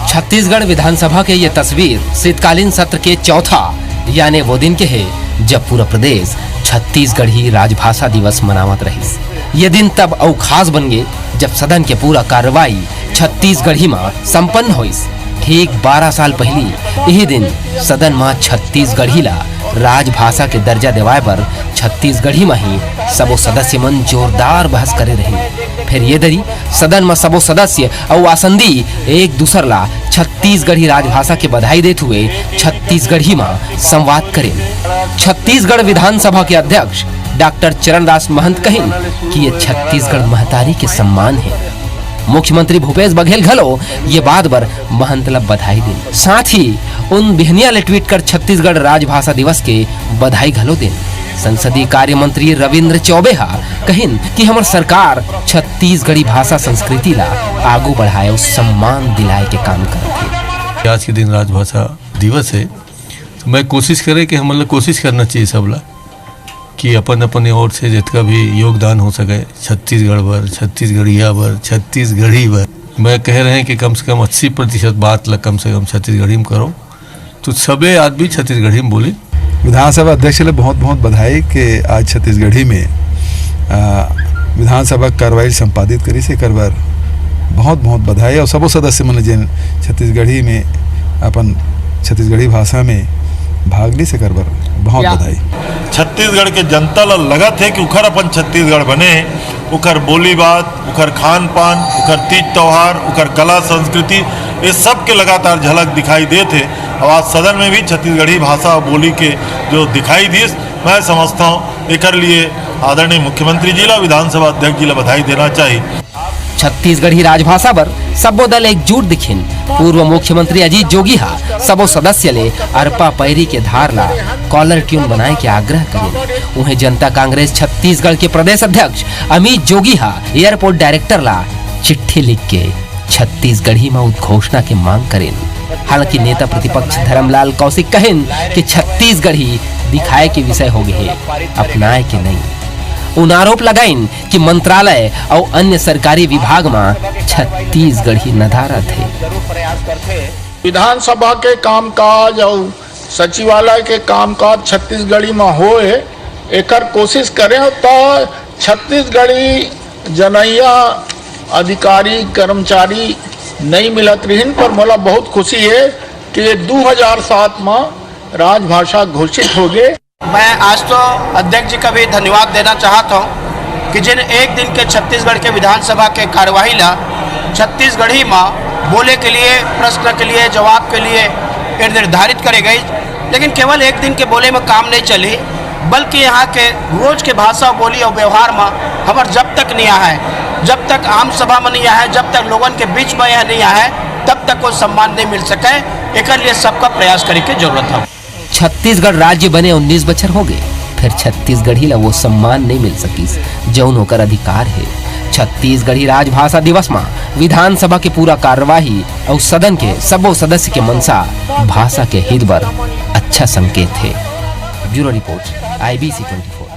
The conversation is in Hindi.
छत्तीसगढ़ विधानसभा के ये तस्वीर शीतकालीन सत्र के चौथा यानी वो दिन के है जब पूरा प्रदेश छत्तीसगढ़ी राजभाषा दिवस मनावत रही। ये दिन तब और खास बन गए जब सदन के पूरा कार्रवाई छत्तीसगढ़ी में संपन्न हुई। ठीक 12 साल पहले यही दिन सदन में छत्तीसगढ़ी ला राजभाषा के दर्जा दिवाए पर छत्तीसगढ़ी में ही सबो सदस्य मन जोरदार बहस करे रहे। फिर ये दरी सदन में सबो सदस्य और आसंदी एक दूसर ला छत्तीसगढ़ी राजभाषा के बधाई देते हुए छत्तीसगढ़ी में संवाद करें। छत्तीसगढ़ विधानसभा के अध्यक्ष डॉक्टर चरणदास महंत कहिन कि ये छत्तीसगढ़ महतारी के सम्मान है। मुख्यमंत्री भूपेश बघेल घलो ये बात पर महंत ला बधाई दें। साथ ही उन बिहनिया ले ट्वीट कर छत्तीसगढ़ राजभाषा दिवस के बधाई घलो दें। संसदीय कार्य मंत्री रविंद्र चौबे हा कहिन कि हमार सरकार छत्तीसगढ़ी भाषा संस्कृति ला आगू बढ़ाए और सम्मान दिलाए के काम करत है। आज के दिन राजभाषा दिवस है तो मैं कोशिश करे कि हम कोशिश करना चाहिए सबला कि अपन अपने ओर से जितना भी योगदान हो सके छत्तीसगढ़ पर, छत्तीसगढ़िया पर, छत्तीसगढ़ी पर। मैं कह रहे हैं कि कम से कम 80% बात ला कम से कम छत्तीसगढ़ी में करो तो सबे आदमी छत्तीसगढ़ी में बोली। विधानसभा अध्यक्ष ले बहुत बहुत बधाई कि आज छत्तीसगढ़ी में विधानसभा कार्रवाई संपादित करी से एक बार बहुत बहुत बधाई। और सबो सदस्य मन जिन छत्तीसगढ़ी में अपन छत्तीसगढ़ी भाषा में भाग ली से कर बार बहुत बधाई। छत्तीसगढ़ के जनता ला लगत है कि उखर अपन छत्तीसगढ़ बने, उखर बोली बात, उखर खान पान, उखर तीज त्योहार, उखर कला संस्कृति ये सब के लगातार झलक दिखाई देते है। और आज सदन में भी छत्तीसगढ़ी भाषा और बोली के जो दिखाई दी, मैं समझता हूँ एक लिए आदरणीय मुख्यमंत्री जी ला, विधानसभा अध्यक्ष जी ला बधाई देना चाहिए। छत्तीसगढ़ी राजभाषा पर सबो दल एकजुट दिखिन। पूर्व मुख्यमंत्री अजीत जोगी हा सबो सदस्य ले अरपा पैरी के धार ला कॉलर ट्यून बनाए के आग्रह करें। उन्हें जनता कांग्रेस छत्तीसगढ़ के प्रदेश अध्यक्ष अमित जोगी हा एयरपोर्ट डायरेक्टर ला चिट्ठी लिख के छत्तीसगढ़ी में उद्घोषणा के मांग करें। हालांकि नेता प्रतिपक्ष धर्मलाल कौशिक कहें कि छत्तीसगढ़ी दिखाए के विषय हो गए अपनाए के नहीं। उन आरोप लगाइन कि मंत्रालय और अन्य सरकारी विभाग में छत्तीसगढ़ी नदारत है। विधानसभा के कामकाज और सचिवालय के कामकाज छत्तीसगढ़ी में होए एकर कोशिश करें तो छत्तीसगढ़ी जनैया अधिकारी कर्मचारी नहीं मिलत रहीन। पर मोला बहुत खुशी है कि 2007 में राजभाषा घोषित हो गए। मैं आज तो अध्यक्ष जी का भी धन्यवाद देना चाहता हूं कि जिन एक दिन के छत्तीसगढ़ के विधानसभा के कार्यवाही ला छत्तीसगढ़ी में बोले के लिए, प्रश्न के लिए, जवाब के लिए निर्धारित करे गई। लेकिन केवल एक दिन के बोले में काम नहीं चली, बल्कि यहाँ के रोज के भाषा, बोली और व्यवहार में हमार जब तक नहीं आया है, जब तक आम सभा में नहीं आया है, जब तक लोगों के बीच में यह नहीं आया है, तब तक कोई सम्मान नहीं मिल सके। एक लिए सबका प्रयास करे की जरूरत है। छत्तीसगढ़ राज्य बने 19 बछर हो गए, फिर छत्तीसगढ़ी ला वो सम्मान नहीं मिल सकीस जौन होकर अधिकार है। छत्तीसगढ़ी राजभाषा दिवस में विधानसभा के पूरा कार्यवाही और सदन के सबो सदस्य के मनसा भाषा के हित पर अच्छा संकेत है। Bureau report IBC 24।